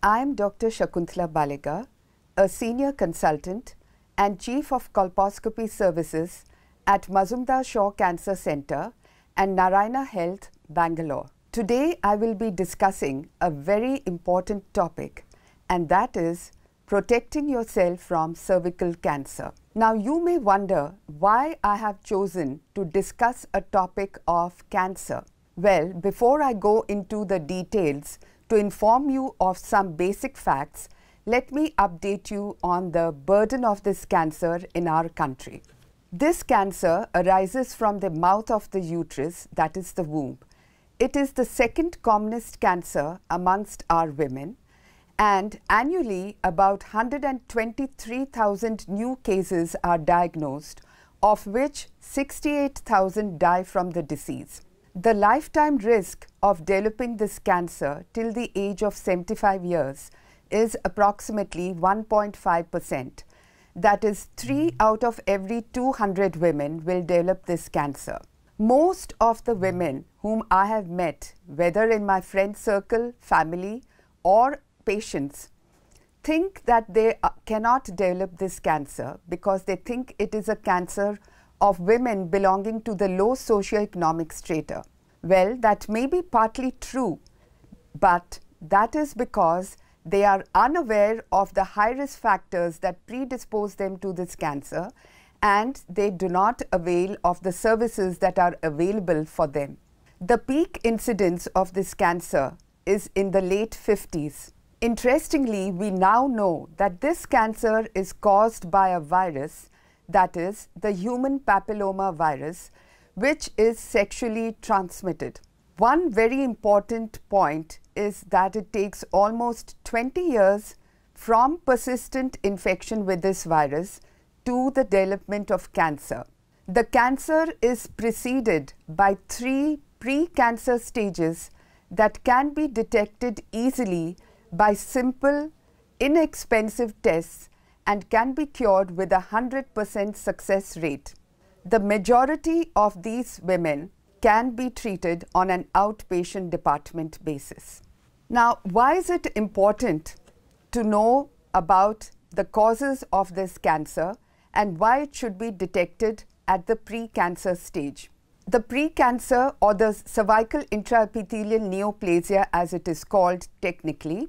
I'm Dr. Shakuntala Baliga, a senior consultant and chief of colposcopy services at Mazumdar Shaw Cancer Center and Narayana Health, Bangalore. Today I will be discussing a very important topic, and that is protecting yourself from cervical cancer. Now you may wonder why I have chosen to discuss a topic of cancer. Well, before I go into the details, to inform you of some basic facts, let me update you on the burden of this cancer in our country. This cancer arises from the mouth of the uterus, that is the womb. It is the second commonest cancer amongst our women, and annually about 123,000 new cases are diagnosed, of which 68,000 die from the disease. The lifetime risk of developing this cancer till the age of 75 years is approximately 1.5%. That is, 3 out of every 200 women will develop this cancer. Most of the women whom I have met, whether in my friend circle, family or patients, think that they cannot develop this cancer because they think it is a cancer of women belonging to the low socioeconomic strata. Well, that may be partly true, but that is because they are unaware of the high-risk factors that predispose them to this cancer, and they do not avail of the services that are available for them. The peak incidence of this cancer is in the late 50s. Interestingly, we now know that this cancer is caused by a virus, that is the human papilloma virus, which is sexually transmitted. One very important point is that it takes almost 20 years from persistent infection with this virus to the development of cancer. The cancer is preceded by 3 pre-cancer stages that can be detected easily by simple, inexpensive tests and can be cured with a 100% success rate. The majority of these women can be treated on an outpatient department basis. Now, why is it important to know about the causes of this cancer and why it should be detected at the pre-cancer stage? The pre-cancer, or the cervical intraepithelial neoplasia as it is called technically,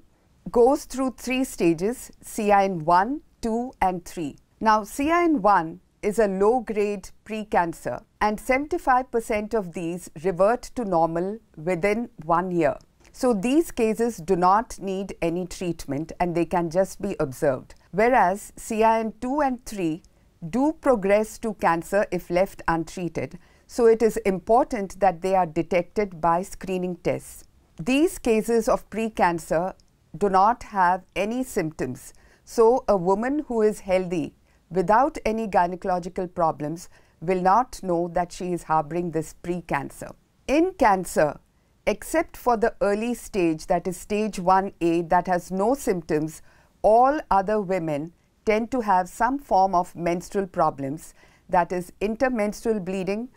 goes through 3 stages: CIN 1, 2 and 3. Now, CIN 1 is a low-grade pre-cancer, and 75% of these revert to normal within 1 year. So these cases do not need any treatment and they can just be observed. Whereas CIN 2 and 3 do progress to cancer if left untreated. So it is important that they are detected by screening tests. These cases of pre-cancer do not have any symptoms. So a woman who is healthy without any gynecological problems will not know that she is harboring this pre-cancer. In cancer, except for the early stage, that is stage 1A, that has no symptoms, all other women tend to have some form of menstrual problems, that is intermenstrual bleeding,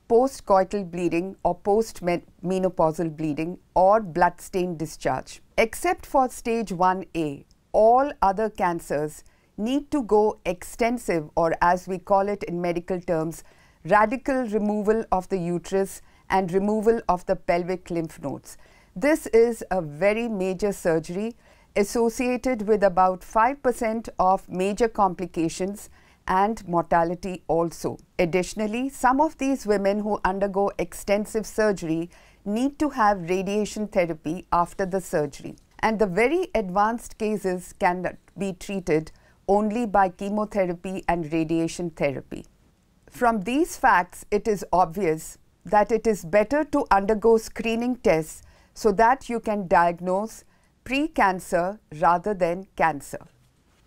post-coital bleeding or post-menopausal bleeding or blood-stained discharge. Except for stage 1A, all other cancers need to go extensive, or as we call it in medical terms, radical removal of the uterus and removal of the pelvic lymph nodes. This is a very major surgery associated with about 5% of major complications and mortality also. Additionally, some of these women who undergo extensive surgery need to have radiation therapy after the surgery. And the very advanced cases can be treated only by chemotherapy and radiation therapy. From these facts, it is obvious that it is better to undergo screening tests so that you can diagnose pre-cancer rather than cancer.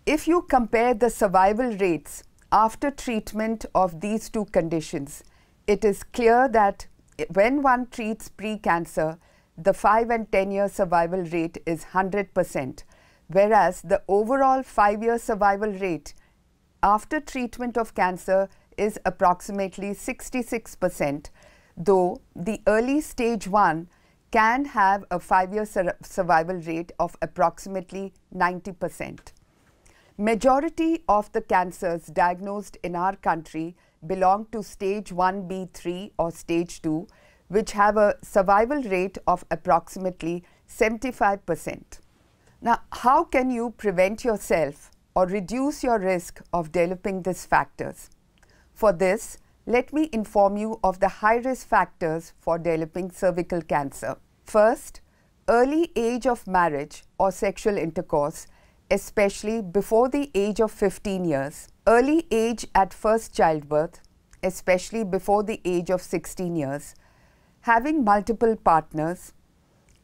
If you compare the survival rates after treatment of these 2 conditions, it is clear that when one treats pre-cancer, the 5 and 10-year survival rate is 100%, whereas the overall 5-year survival rate after treatment of cancer is approximately 66%, though the early stage 1 can have a 5-year survival rate of approximately 90%. Majority of the cancers diagnosed in our country belong to stage 1B3 or stage 2, which have a survival rate of approximately 75%. Now, how can you prevent yourself or reduce your risk of developing these factors? For this, let me inform you of the high-risk factors for developing cervical cancer. First, early age of marriage or sexual intercourse, especially before the age of 15 years. Early age at first childbirth, especially before the age of 16 years. Having multiple partners.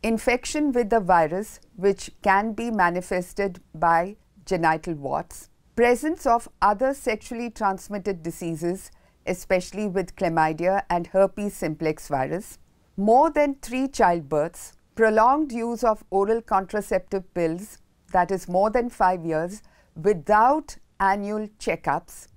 Infection with the virus, which can be manifested by genital warts. Presence of other sexually transmitted diseases, especially with chlamydia and herpes simplex virus. More than 3 childbirths. Prolonged use of oral contraceptive pills, that is more than 5 years, without annual checkups.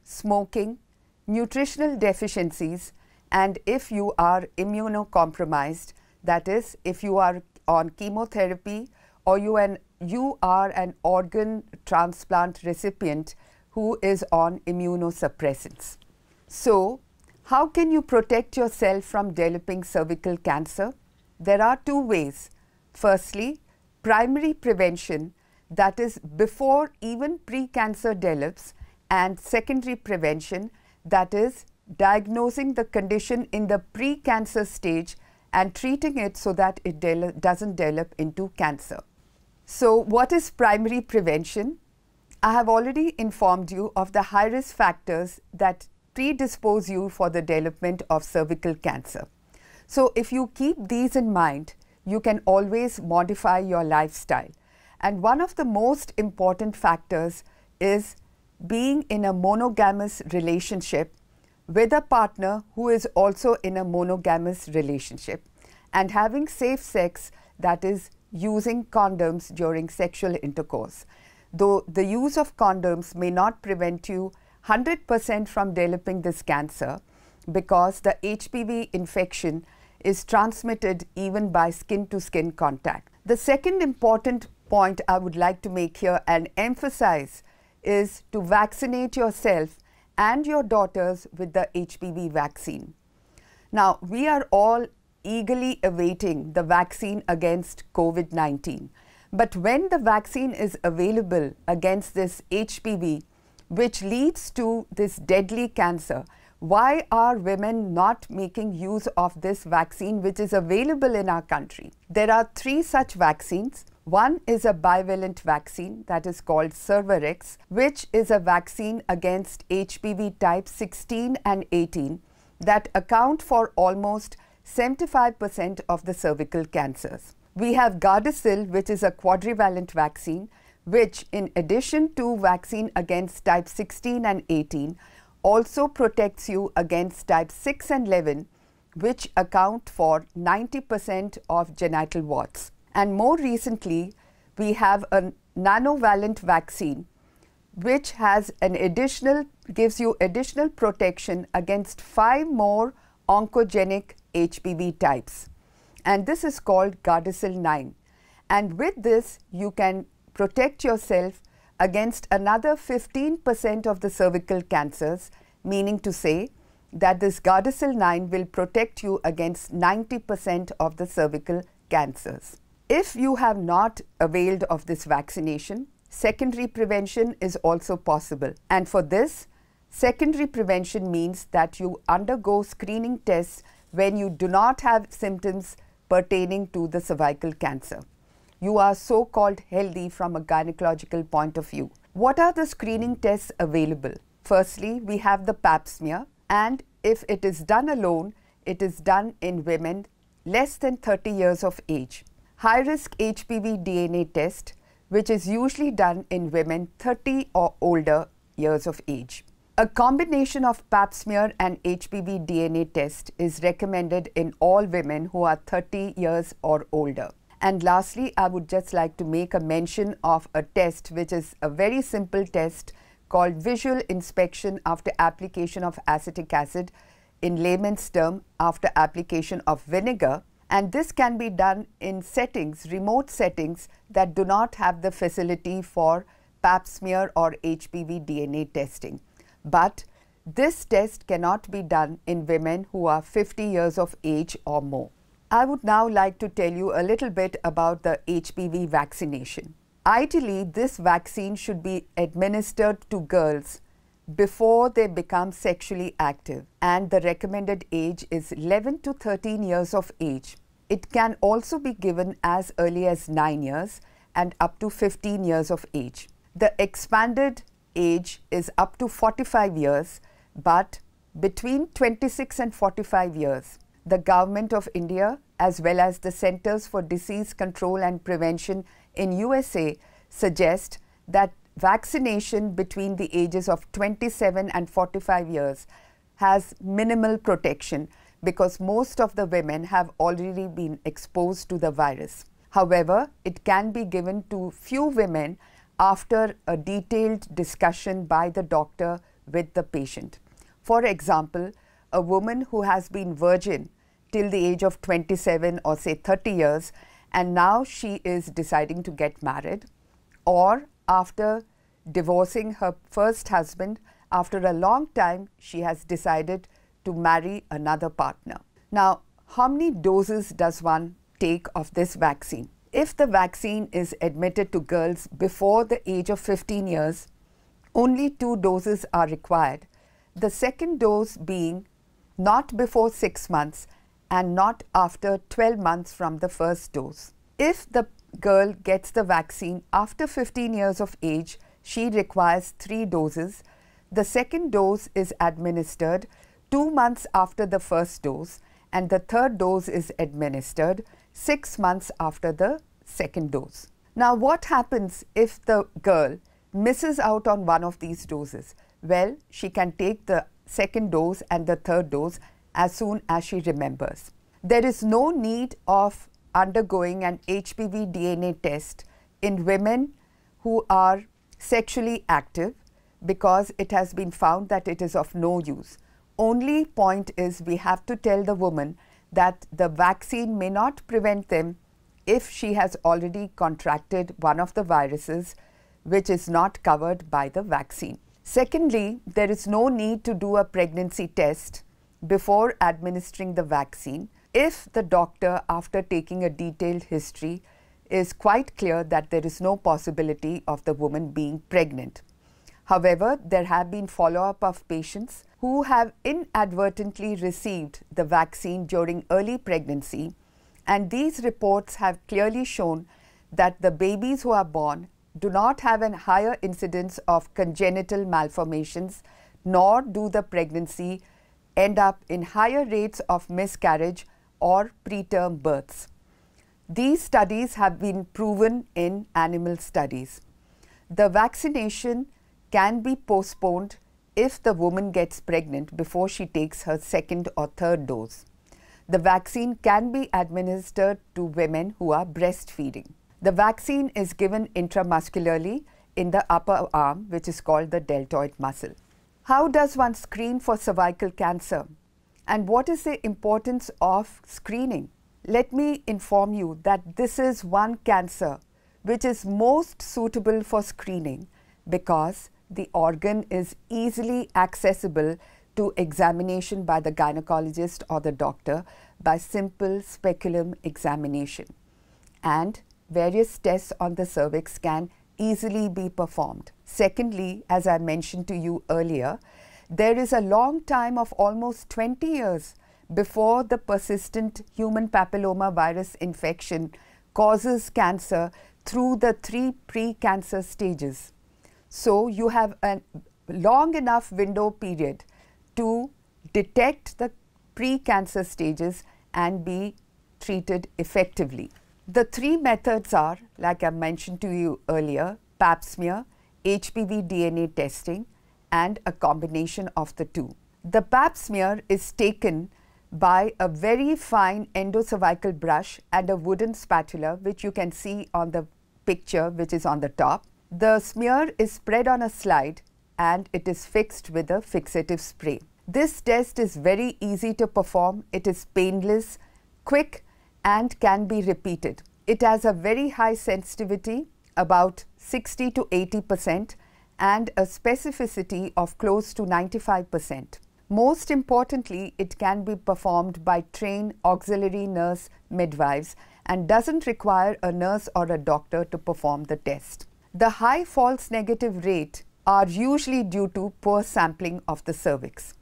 Smoking, nutritional deficiencies, and if you are immunocompromised, that is, if you are on chemotherapy or you are an organ transplant recipient who is on immunosuppressants. So, how can you protect yourself from developing cervical cancer? There are 2 ways. Firstly, primary prevention, that is before even pre-cancer develops, and secondary prevention, that is diagnosing the condition in the pre-cancer stage and treating it so that it doesn't develop into cancer. So, what is primary prevention? I have already informed you of the high-risk factors that predispose you for the development of cervical cancer. So, if you keep these in mind, you can always modify your lifestyle. And one of the most important factors is being in a monogamous relationship with a partner who is also in a monogamous relationship, and having safe sex, that is using condoms during sexual intercourse. Though the use of condoms may not prevent you 100% from developing this cancer, because the HPV infection is transmitted even by skin-to-skin contact. The second important point I would like to make here and emphasize is to vaccinate yourself and your daughters with the HPV vaccine. Now, we are all eagerly awaiting the vaccine against COVID-19. But when the vaccine is available against this HPV, which leads to this deadly cancer, why are women not making use of this vaccine which is available in our country? There are 3 such vaccines. One is a bivalent vaccine that is called Cervarix, which is a vaccine against HPV type 16 and 18 that account for almost 75% of the cervical cancers. We have Gardasil, which is a quadrivalent vaccine, which in addition to vaccine against type 16 and 18, also protects you against type 6 and 11, which account for 90% of genital warts. And more recently, we have a nanovalent vaccine, which has gives you additional protection against 5 more oncogenic HPV types. And this is called Gardasil 9. And with this, you can protect yourself against another 15% of the cervical cancers, meaning to say that this Gardasil 9 will protect you against 90% of the cervical cancers. If you have not availed of this vaccination, secondary prevention is also possible. And for this, secondary prevention means that you undergo screening tests when you do not have symptoms pertaining to the cervical cancer. You are so-called healthy from a gynecological point of view. What are the screening tests available? Firstly, we have the Pap smear, and if it is done alone, it is done in women less than 30 years of age. High-risk HPV DNA test, which is usually done in women 30 or older years of age. A combination of Pap smear and HPV DNA test is recommended in all women who are 30 years or older. And lastly, I would just like to make a mention of a test which is a very simple test called visual inspection after application of acetic acid, in layman's term after application of vinegar. And this can be done in settings, remote settings that do not have the facility for pap smear or HPV DNA testing. But this test cannot be done in women who are 50 years of age or more. I would now like to tell you a little bit about the HPV vaccination. Ideally, this vaccine should be administered to girls before they become sexually active, and the recommended age is 11 to 13 years of age. It can also be given as early as 9 years and up to 15 years of age. The expanded age is up to 45 years, but between 26 and 45 years, the Government of India as well as the Centers for Disease Control and Prevention in USA suggest that vaccination between the ages of 27 and 45 years has minimal protection because most of the women have already been exposed to the virus. However, it can be given to few women after a detailed discussion by the doctor with the patient. For example, a woman who has been virgin till the age of 27 or say 30 years and now she is deciding to get married, or after divorcing her first husband, after a long time she has decided to marry another partner. Now, how many doses does one take of this vaccine? If the vaccine is admitted to girls before the age of 15 years, only 2 doses are required. The second dose being not before 6 months and not after 12 months from the first dose. If the girl gets the vaccine after 15 years of age, she requires 3 doses. The second dose is administered 2 months after the first dose, and the third dose is administered 6 months after the second dose. Now, what happens if the girl misses out on one of these doses? Well, she can take the second dose and the third dose as soon as she remembers. There is no need of undergoing an HPV DNA test in women who are sexually active because it has been found that it is of no use. Only point is we have to tell the woman that the vaccine may not prevent them if she has already contracted one of the viruses which is not covered by the vaccine. Secondly, there is no need to do a pregnancy test before administering the vaccine if the doctor, after taking a detailed history, is quite clear that there is no possibility of the woman being pregnant. However, there have been follow-up of patients who have inadvertently received the vaccine during early pregnancy, and these reports have clearly shown that the babies who are born do not have a higher incidence of congenital malformations, nor do the pregnancy end up in higher rates of miscarriage or preterm births. These studies have been proven in animal studies. The vaccination can be postponed if the woman gets pregnant before she takes her second or third dose. The vaccine can be administered to women who are breastfeeding. The vaccine is given intramuscularly in the upper arm, which is called the deltoid muscle. How does one screen for cervical cancer? And what is the importance of screening? Let me inform you that this is one cancer which is most suitable for screening because the organ is easily accessible to examination by the gynecologist or the doctor by simple speculum examination, and various tests on the cervix can easily be performed. Secondly, as I mentioned to you earlier, there is a long time of almost 20 years before the persistent human papilloma virus infection causes cancer through the 3 pre-cancer stages. So you have a long enough window period to detect the pre-cancer stages and be treated effectively. The 3 methods are, like I mentioned to you earlier, pap smear, HPV DNA testing, and a combination of the 2. The pap smear is taken by a very fine endocervical brush and a wooden spatula, which you can see on the picture which is on the top. The smear is spread on a slide and it is fixed with a fixative spray. This test is very easy to perform. It is painless, quick, and can be repeated. It has a very high sensitivity, about 60 to 80%, and a specificity of close to 95%. Most importantly, it can be performed by trained auxiliary nurse midwives and doesn't require a nurse or a doctor to perform the test. The high false negative rate are usually due to poor sampling of the cervix.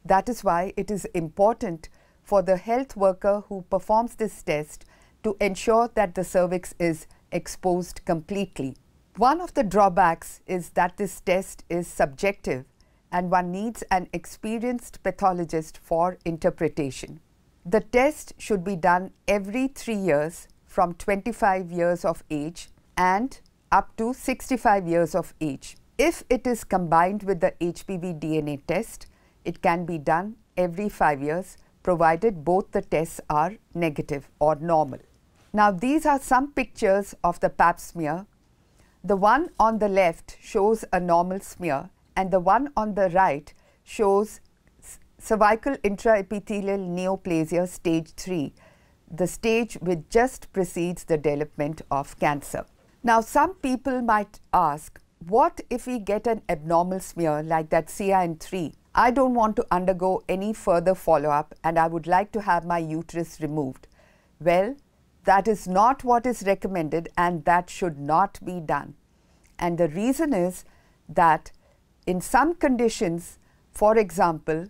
That is why it is important for the health worker who performs this test to ensure that the cervix is exposed completely. One of the drawbacks is that this test is subjective and one needs an experienced pathologist for interpretation. The test should be done every 3 years from 25 years of age and up to 65 years of age. If it is combined with the HPV DNA test, it can be done every 5 years, provided both the tests are negative or normal. Now, these are some pictures of the Pap smear. The one on the left shows a normal smear and the one on the right shows cervical intraepithelial neoplasia stage 3, the stage which just precedes the development of cancer. Now, some people might ask, what if we get an abnormal smear like that CIN3? I don't want to undergo any further follow-up and I would like to have my uterus removed. Well, that is not what is recommended and that should not be done. And the reason is that in some conditions, for example,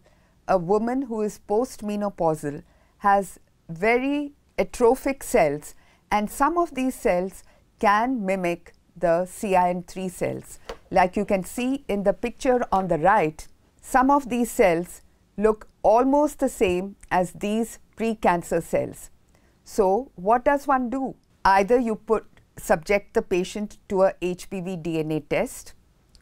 a woman who is postmenopausal has very atrophic cells, and some of these cells can mimic the CIN3 cells. Like you can see in the picture on the right, some of these cells look almost the same as these pre-cancer cells. So, what does one do? Either you subject the patient to a HPV DNA test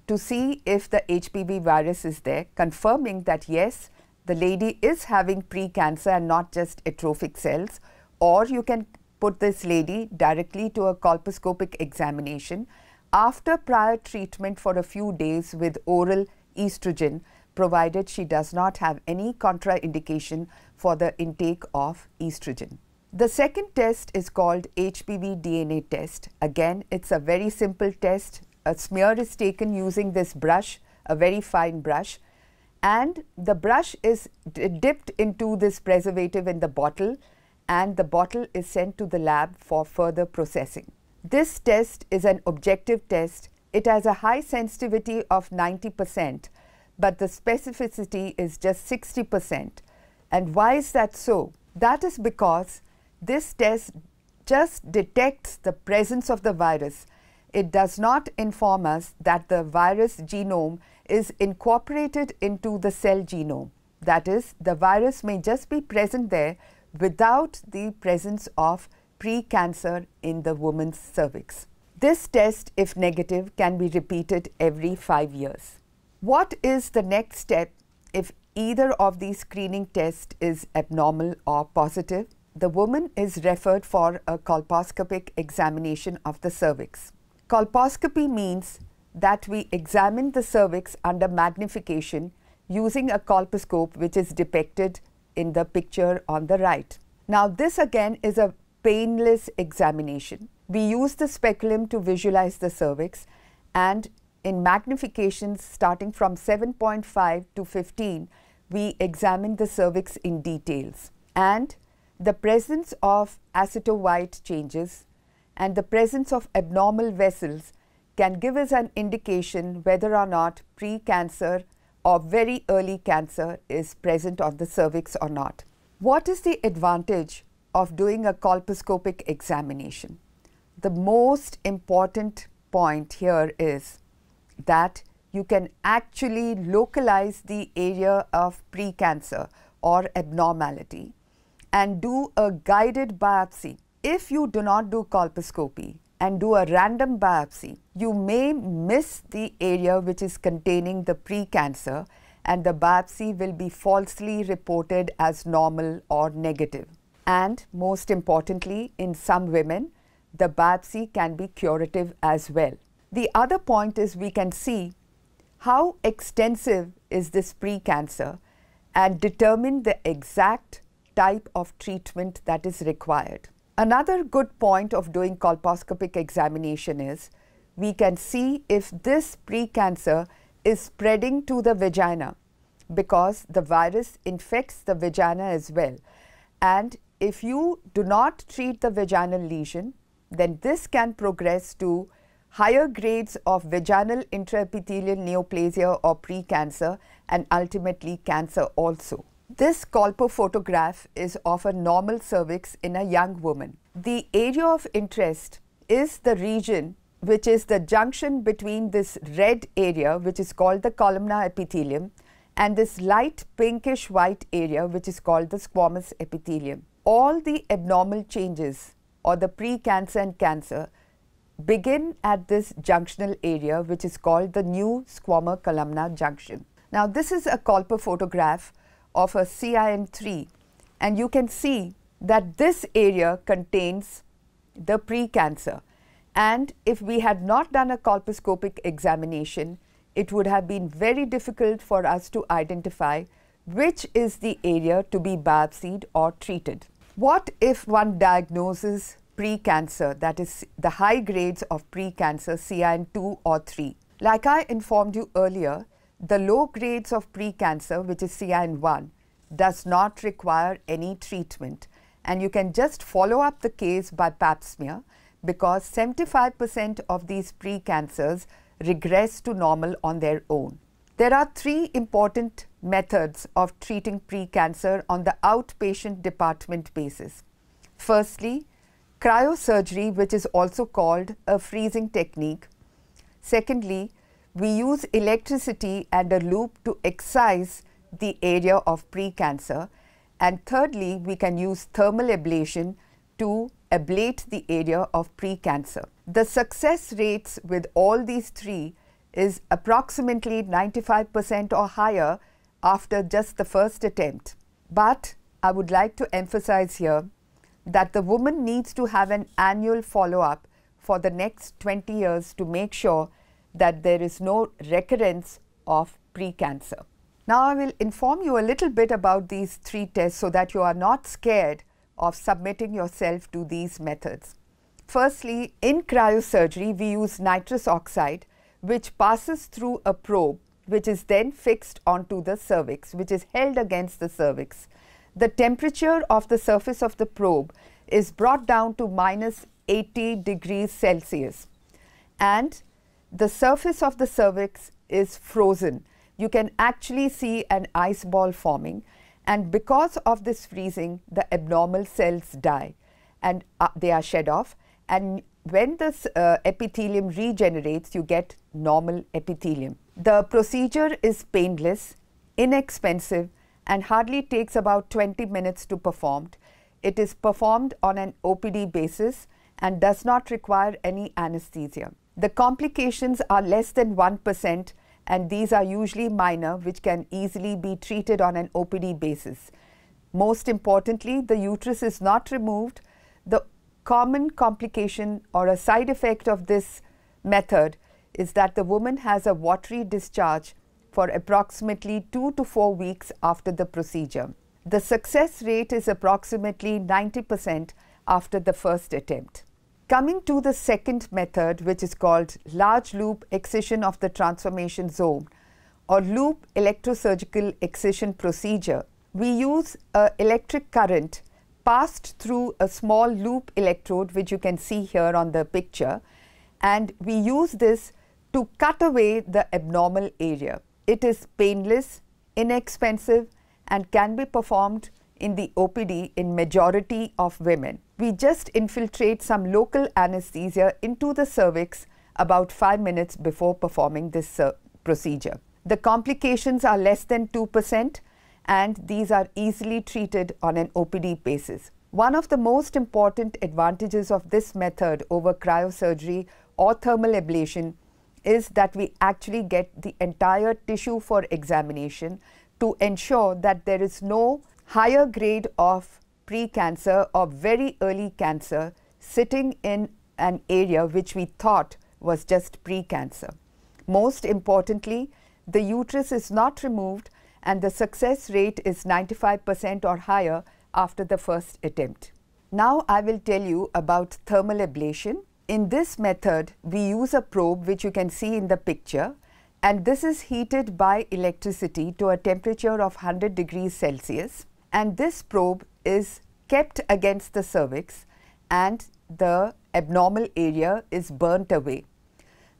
to see if the HPV virus is there, confirming that yes, the lady is having pre-cancer and not just atrophic cells, or you can put this lady directly to a colposcopic examination after prior treatment for a few days with oral estrogen, provided she does not have any contraindication for the intake of estrogen. The second test is called HPV DNA test. Again, it's a very simple test. A smear is taken using this brush, a very fine brush, and the brush is dipped into this preservative in the bottle, and the bottle is sent to the lab for further processing. This test is an objective test. It has a high sensitivity of 90%, but the specificity is just 60%. And why is that so? That is because this test just detects the presence of the virus. It does not inform us that the virus genome is incorporated into the cell genome. That is, the virus may just be present there without the presence of pre-cancer in the woman's cervix. This test, if negative, can be repeated every 5 years. What is the next step if either of these screening tests is abnormal or positive? The woman is referred for a colposcopic examination of the cervix. Colposcopy means that we examine the cervix under magnification using a colposcope, which is depicted in the picture on the right. Now, this again is a painless examination. We use the speculum to visualize the cervix, and in magnifications starting from 7.5 to 15, we examine the cervix in details. And the presence of aceto-white changes and the presence of abnormal vessels can give us an indication whether or not pre-cancer or very early cancer is present on the cervix or not. What is the advantage of doing a colposcopic examination? The most important point here is that you can actually localize the area of pre-cancer or abnormality and do a guided biopsy. If you do not do colposcopy and do a random biopsy, you may miss the area which is containing the pre-cancer, and the biopsy will be falsely reported as normal or negative. And most importantly, in some women, the biopsy can be curative as well. The other point is we can see how extensive is this pre-cancer and determine the exact type of treatment that is required. Another good point of doing colposcopic examination is we can see if this precancer is spreading to the vagina, because the virus infects the vagina as well. And if you do not treat the vaginal lesion, then this can progress to higher grades of vaginal intraepithelial neoplasia or precancer, and ultimately cancer also. This colpophotograph is of a normal cervix in a young woman. The area of interest is the region which is the junction between this red area, which is called the columnar epithelium, and this light pinkish white area, which is called the squamous epithelium. All the abnormal changes or the precancer and cancer begin at this junctional area, which is called the new squamous columnar junction. Now, this is a colpophotograph of a CIN3, and you can see that this area contains the precancer. And if we had not done a colposcopic examination, it would have been very difficult for us to identify which is the area to be biopsied or treated. What if one diagnoses precancer, that is the high grades of precancer CIN2 or 3? Like I informed you earlier, the low grades of precancer, which is CIN1, does not require any treatment, and you can just follow up the case by pap smear, because 75% of these precancers regress to normal on their own. There are 3 important methods of treating precancer on the outpatient department basis. Firstly, cryosurgery, which is also called a freezing technique. Secondly, we use electricity and a loop to excise the area of precancer. And thirdly, we can use thermal ablation to ablate the area of precancer. The success rates with all these 3 is approximately 95% or higher after just the first attempt. But I would like to emphasize here that the woman needs to have an annual follow-up for the next 20 years to make sure that there is no recurrence of precancer. Now, I will inform you a little bit about these 3 tests so that you are not scared of submitting yourself to these methods. Firstly, in cryosurgery, we use nitrous oxide, which passes through a probe, which is then fixed onto the cervix, which is held against the cervix. The temperature of the surface of the probe is brought down to -80 degrees Celsius, and the surface of the cervix is frozen. You can actually see an ice ball forming, and because of this freezing, the abnormal cells die and they are shed off, and when this epithelium regenerates, you get normal epithelium. The procedure is painless, inexpensive, and hardly takes about 20 minutes to perform. It is performed on an OPD basis and does not require any anesthesia. The complications are less than 1%, and these are usually minor, which can easily be treated on an OPD basis. Most importantly, the uterus is not removed. The common complication or a side effect of this method is that the woman has a watery discharge for approximately 2 to 4 weeks after the procedure. The success rate is approximately 90% after the first attempt. Coming to the second method, which is called large loop excision of the transformation zone or loop electrosurgical excision procedure, we use an electric current passed through a small loop electrode, which you can see here on the picture, and we use this to cut away the abnormal area. It is painless, inexpensive, and can be performed in the OPD in majority of women. We just infiltrate some local anesthesia into the cervix about 5 minutes before performing this procedure. The complications are less than 2%, and these are easily treated on an OPD basis. One of the most important advantages of this method over cryosurgery or thermal ablation is that we actually get the entire tissue for examination to ensure that there is no higher grade of precancer or very early cancer sitting in an area which we thought was just precancer. Most importantly, the uterus is not removed and the success rate is 95% or higher after the first attempt. Now I will tell you about thermal ablation. In this method, we use a probe which you can see in the picture, and this is heated by electricity to a temperature of 100 degrees Celsius, and this probe is kept against the cervix and the abnormal area is burnt away.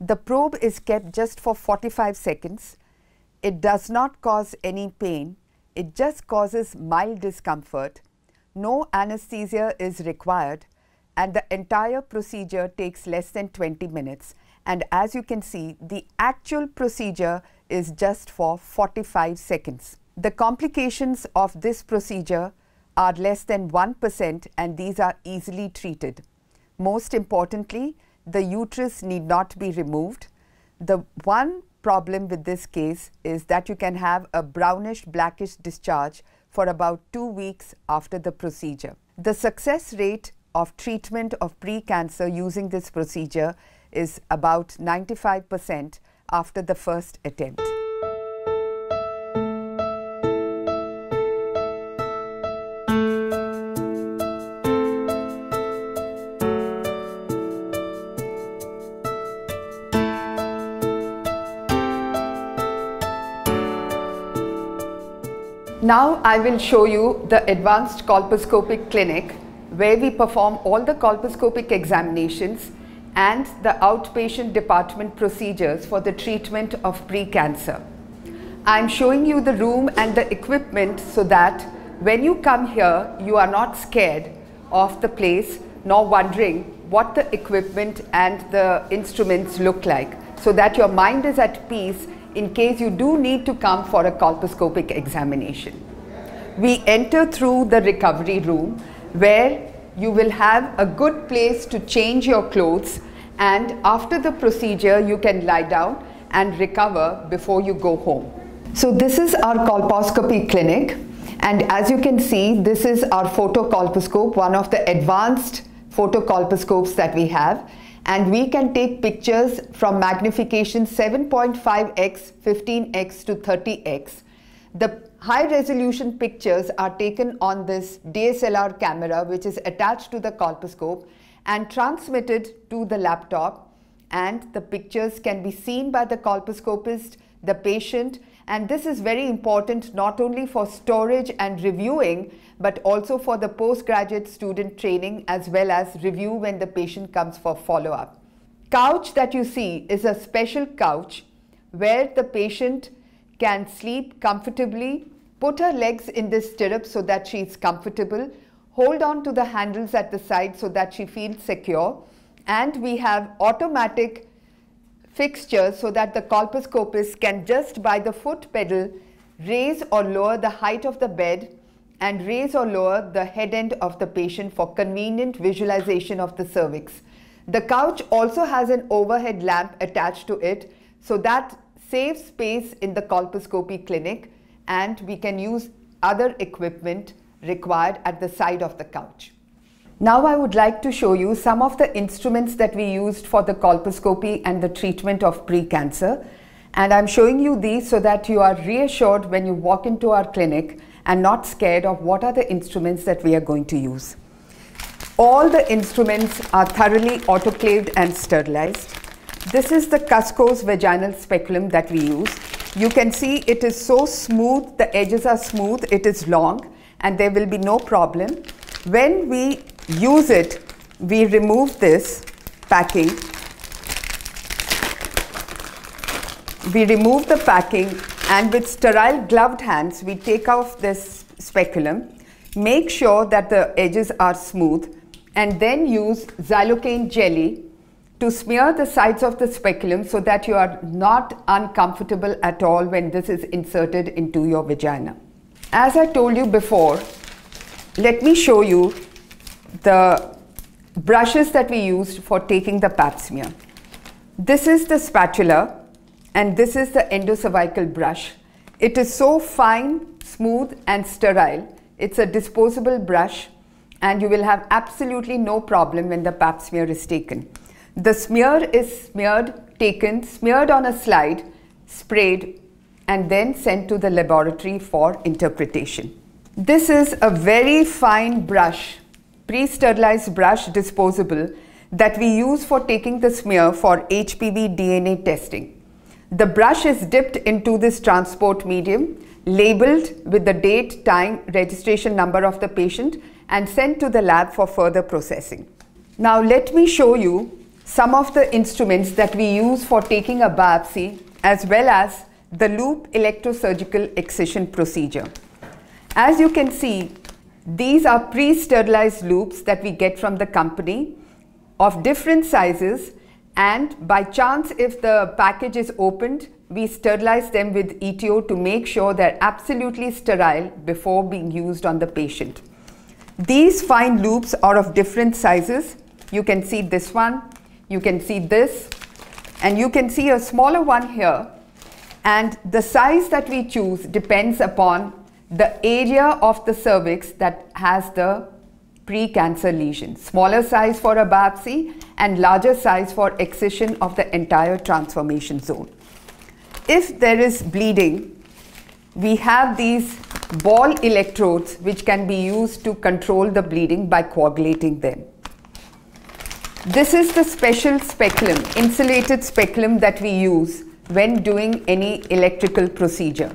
The probe is kept just for 45 seconds. It does not cause any pain. It just causes mild discomfort. No anesthesia is required, and the entire procedure takes less than 20 minutes. And as you can see, the actual procedure is just for 45 seconds. The complications of this procedure are less than 1%, and these are easily treated. Most importantly, the uterus need not be removed. The one problem with this case is that you can have a brownish blackish discharge for about 2 weeks after the procedure. The success rate of treatment of pre-cancer using this procedure is about 95% after the first attempt. Now I will show you the advanced colposcopic clinic where we perform all the colposcopic examinations and the outpatient department procedures for the treatment of pre-cancer. I am showing you the room and the equipment so that when you come here, you are not scared of the place nor wondering what the equipment and the instruments look like, so that your mind is at peace in case you do need to come for a colposcopic examination. We enter through the recovery room where you will have a good place to change your clothes, and after the procedure you can lie down and recover before you go home. So this is our colposcopy clinic, and as you can see, this is our photocolposcope, one of the advanced photocolposcopes that we have. And we can take pictures from magnification 7.5x, 15x to 30x. The high resolution pictures are taken on this DSLR camera which is attached to the colposcope and transmitted to the laptop, and the pictures can be seen by the colposcopist, the patient, and this is very important not only for storage and reviewing but also for the postgraduate student training as well as review when the patient comes for follow-up. Couch that you see is a special couch where the patient can sleep comfortably, put her legs in this stirrup so that she is comfortable, hold on to the handles at the side so that she feels secure, and we have automatic fixtures so that the colposcopist can just by the foot pedal raise or lower the height of the bed and raise or lower the head end of the patient for convenient visualization of the cervix. The couch also has an overhead lamp attached to it, so that saves space in the colposcopy clinic, and we can use other equipment required at the side of the couch. Now I would like to show you some of the instruments that we used for the colposcopy and the treatment of pre-cancer, and I'm showing you these so that you are reassured when you walk into our clinic and not scared of what are the instruments that we are going to use. All the instruments are thoroughly autoclaved and sterilized. This is the Cusco's vaginal speculum that we use. You can see it is so smooth, the edges are smooth, it is long, and there will be no problem. When we use it, we remove this packing. We remove the packing, and with sterile gloved hands, we take off this speculum, make sure that the edges are smooth, and then use xylocaine jelly to smear the sides of the speculum so that you are not uncomfortable at all when this is inserted into your vagina. As I told you before, let me show you the brushes that we used for taking the pap smear. This is the spatula, and this is the endocervical brush. It is so fine, smooth and sterile. It's a disposable brush, and you will have absolutely no problem when the pap smear is taken. The smear is smeared on a slide, sprayed, and then sent to the laboratory for interpretation. This is a very fine brush pre-sterilized brush disposable that we use for taking the smear for HPV DNA testing. The brush is dipped into this transport medium, labeled with the date, time, registration number of the patient, and sent to the lab for further processing. Now let me show you some of the instruments that we use for taking a biopsy, as well as the loop electrosurgical excision procedure. As you can see, these are pre-sterilized loops that we get from the company of different sizes, and by chance, if the package is opened, we sterilize them with ETO to make sure they're absolutely sterile before being used on the patient. These fine loops are of different sizes. You can see this one, you can see this, and you can see a smaller one here. And the size that we choose depends upon the area of the cervix that has the pre-cancer lesion. Smaller size for a biopsy and larger size for excision of the entire transformation zone. If there is bleeding, we have these ball electrodes which can be used to control the bleeding by coagulating them. This is the special speculum, insulated speculum that we use when doing any electrical procedure.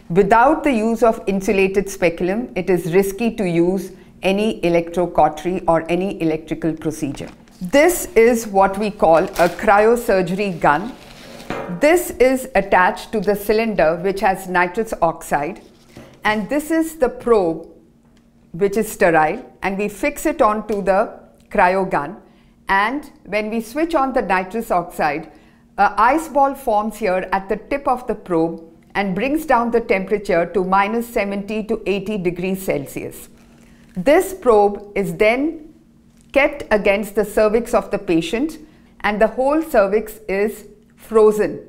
Without the use of insulated speculum, it is risky to use any electrocautery or any electrical procedure. This is what we call a cryosurgery gun. This is attached to the cylinder which has nitrous oxide, and this is the probe which is sterile, and we fix it onto the cryo gun, and when we switch on the nitrous oxide, an ice ball forms here at the tip of the probe and brings down the temperature to -70 to 80 degrees Celsius. This probe is then kept against the cervix of the patient, and the whole cervix is frozen.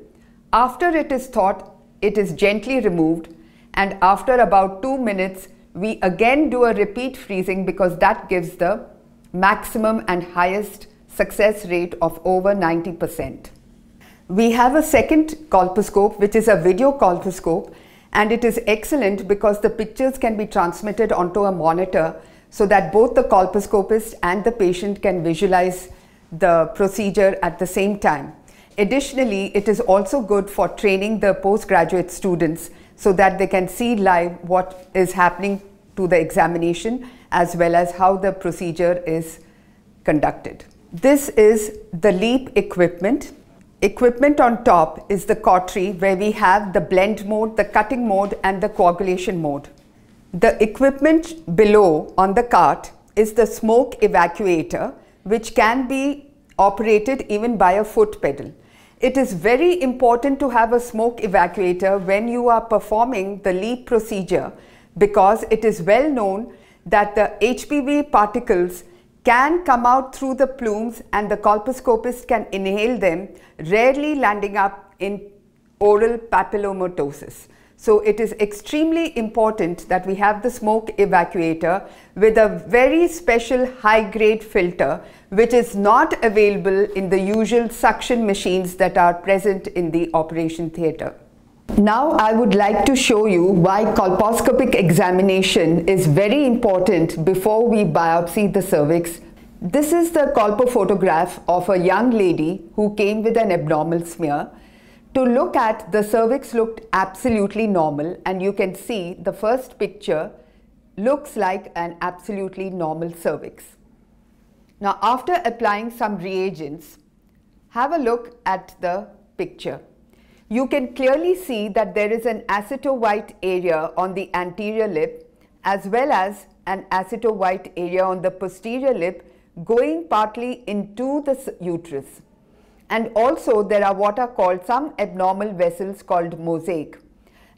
After it is thawed, it is gently removed, and after about 2 minutes, we again do a repeat freezing because that gives the maximum and highest success rate of over 90%. We have a second colposcope, which is a video colposcope, and it is excellent because the pictures can be transmitted onto a monitor so that both the colposcopist and the patient can visualize the procedure at the same time. Additionally, it is also good for training the postgraduate students so that they can see live what is happening to the examination as well as how the procedure is conducted. This is the LEAP equipment. Equipment on top is the cautery where we have the blend mode, the cutting mode, and the coagulation mode. The equipment below on the cart is the smoke evacuator, which can be operated even by a foot pedal. It is very important to have a smoke evacuator when you are performing the LEAP procedure, because it is well known that the HPV particles can come out through the plumes and the colposcopist can inhale them, rarely landing up in oral papillomatosis. So it is extremely important that we have the smoke evacuator with a very special high-grade filter, which is not available in the usual suction machines that are present in the operation theatre. Now I would like to show you why colposcopic examination is very important before we biopsy the cervix. This is the colpo photograph of a young lady who came with an abnormal smear. To look at, the cervix looked absolutely normal, and you can see the first picture looks like an absolutely normal cervix. Now after applying some reagents, have a look at the picture. You can clearly see that there is an aceto-white area on the anterior lip as well as an aceto-white area on the posterior lip going partly into the uterus. And also there are what are called some abnormal vessels called mosaic.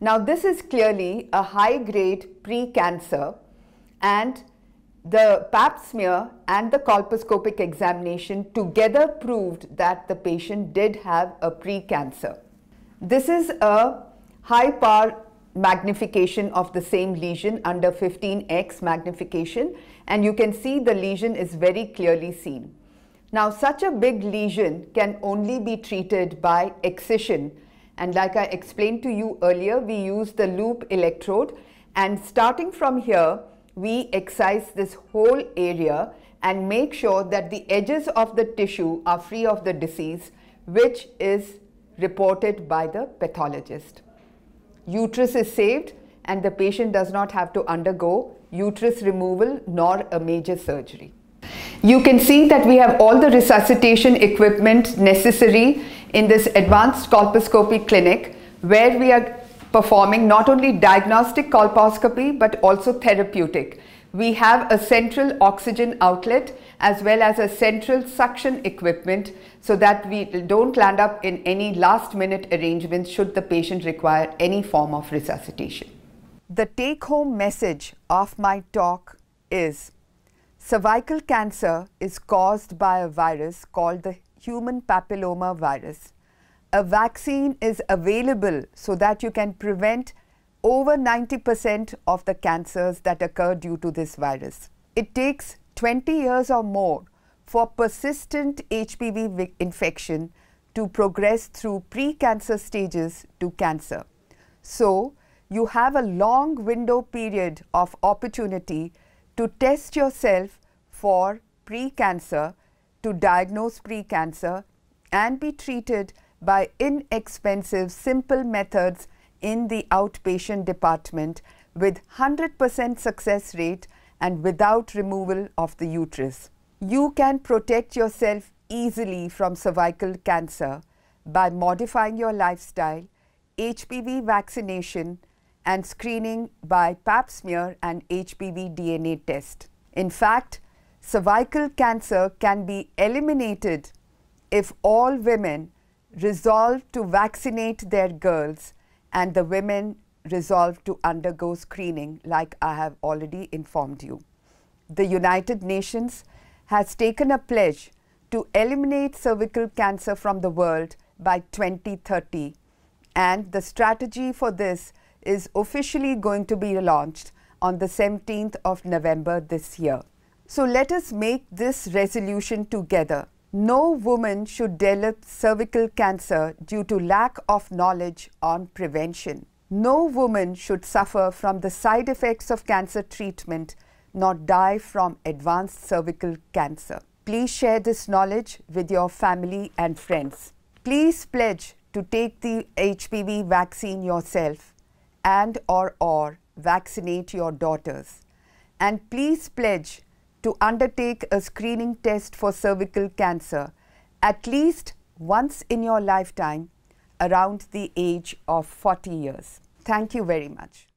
Now this is clearly a high-grade pre-cancer, and the pap smear and the colposcopic examination together proved that the patient did have a pre-cancer. This is a high power magnification of the same lesion under 15x magnification, and you can see the lesion is very clearly seen. Now such a big lesion can only be treated by excision, and like I explained to you earlier, we use the loop electrode, and starting from here we excise this whole area and make sure that the edges of the tissue are free of the disease, which is reported by the pathologist. Uterus is saved and the patient does not have to undergo uterus removal nor a major surgery. You can see that we have all the resuscitation equipment necessary in this advanced colposcopy clinic, where we are performing not only diagnostic colposcopy but also therapeutic. We have a central oxygen outlet as well as a central suction equipment, so that we don't land up in any last minute arrangements should the patient require any form of resuscitation. The take-home message of my talk is: cervical cancer is caused by a virus called the human papilloma virus. A vaccine is available so that you can prevent over 90% of the cancers that occur due to this virus. It takes 20 years or more for persistent HPV infection to progress through pre-cancer stages to cancer. So, you have a long window period of opportunity to test yourself for pre-cancer, to diagnose pre-cancer and be treated by inexpensive, simple methods in the outpatient department with 100% success rate and without removal of the uterus. You can protect yourself easily from cervical cancer by modifying your lifestyle, HPV vaccination, and screening by pap smear and HPV DNA test. In fact, cervical cancer can be eliminated if all women resolve to vaccinate their girls and the women resolve to undergo screening, like I have already informed you. The United Nations has taken a pledge to eliminate cervical cancer from the world by 2030, and the strategy for this is officially going to be launched on the 17th of November this year. So let us make this resolution together. No woman should develop cervical cancer due to lack of knowledge on prevention. No woman should suffer from the side effects of cancer treatment nor die from advanced cervical cancer. Please share this knowledge with your family and friends. Please pledge to take the HPV vaccine yourself and or vaccinate your daughters. And please pledge to undertake a screening test for cervical cancer at least once in your lifetime around the age of 40 years. Thank you very much.